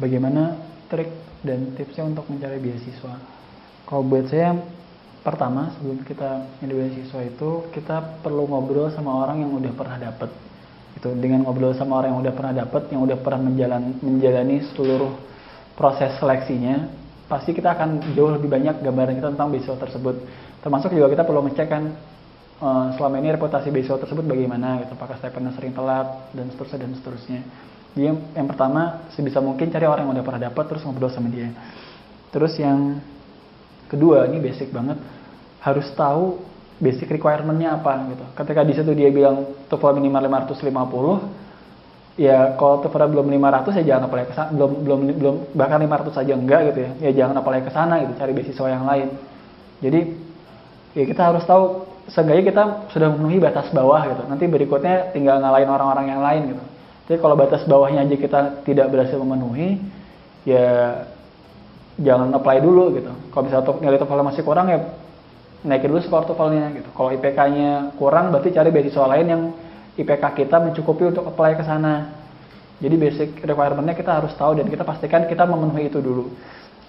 bagaimana trik dan tipsnya untuk mencari beasiswa. Kalau buat saya, pertama sebelum kita nyari beasiswa itu kita perlu ngobrol sama orang yang udah pernah dapet. Itu dengan ngobrol sama orang yang udah pernah dapet, yang udah pernah menjalani seluruh proses seleksinya, pasti kita akan jauh lebih banyak gambaran kita tentang beasiswa tersebut. Termasuk juga kita perlu ngecek kan selama ini reputasi beasiswa tersebut bagaimana gitu, apakah stipendnya sering telat dan seterusnya. Jadi yang pertama sebisa mungkin cari orang yang udah pernah dapat terus ngobrol sama dia. Terus yang kedua, ini basic banget, harus tahu basic requirement-nya apa gitu. Ketika di situ dia bilang TOEFL minimal 550, ya kalau TOEFL belum 500 ya jangan apply ke sana, belum bahkan 500 aja enggak gitu ya. Ya jangan apply ke sana gitu, cari beasiswa yang lain. Jadi ya kita harus tahu seenggaknya kita sudah memenuhi batas bawah gitu. Nanti berikutnya tinggal ngalahin orang-orang yang lain gitu. Jadi kalau batas bawahnya aja kita tidak berhasil memenuhi, ya jangan apply dulu gitu. Kalau misalnya nilai TOEFL masih kurang ya naikin dulu skor TOEFL-nya gitu. Kalau IPK-nya kurang berarti cari beasiswa lain yang IPK kita mencukupi untuk apply ke sana. Jadi basic requirement-nya kita harus tahu dan kita pastikan kita memenuhi itu dulu.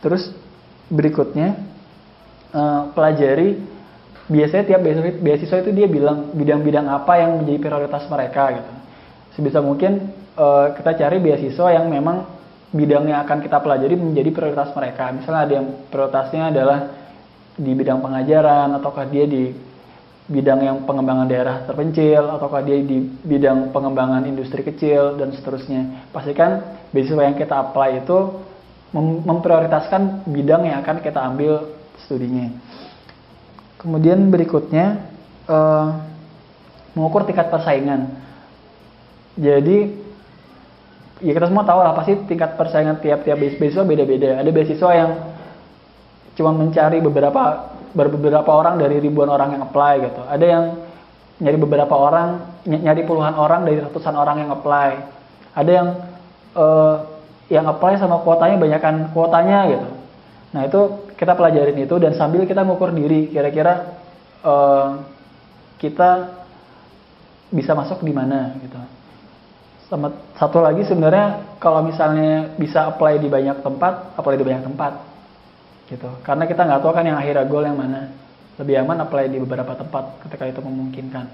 Terus berikutnya pelajari, biasanya tiap beasiswa itu dia bilang bidang-bidang apa yang menjadi prioritas mereka gitu. Sebisa mungkin kita cari beasiswa yang memang bidang yang akan kita pelajari menjadi prioritas mereka. Misalnya ada yang prioritasnya adalah di bidang pengajaran, ataukah dia di bidang yang pengembangan daerah terpencil, ataukah dia di bidang pengembangan industri kecil, dan seterusnya. Pastikan beasiswa yang kita apply itu memprioritaskan bidang yang akan kita ambil studinya. Kemudian berikutnya mengukur tingkat persaingan. Jadi ya kita semua tahu lah pasti tingkat persaingan tiap-tiap beasiswa beda-beda. Ada beasiswa yang cuma mencari beberapa orang dari ribuan orang yang apply gitu. Ada yang nyari beberapa orang, nyari puluhan orang dari ratusan orang yang apply. Ada yang apply sama kuotanya banyakan kuotanya gitu. Nah itu kita pelajarin itu dan sambil kita ngukur diri kira-kira kita bisa masuk di mana gitu. Sama satu lagi sebenarnya kalau misalnya bisa apply di banyak tempat, apply di banyak tempat gitu. Karena kita nggak tahu kan yang akhirnya goal yang mana. Lebih aman apply di beberapa tempat ketika itu memungkinkan.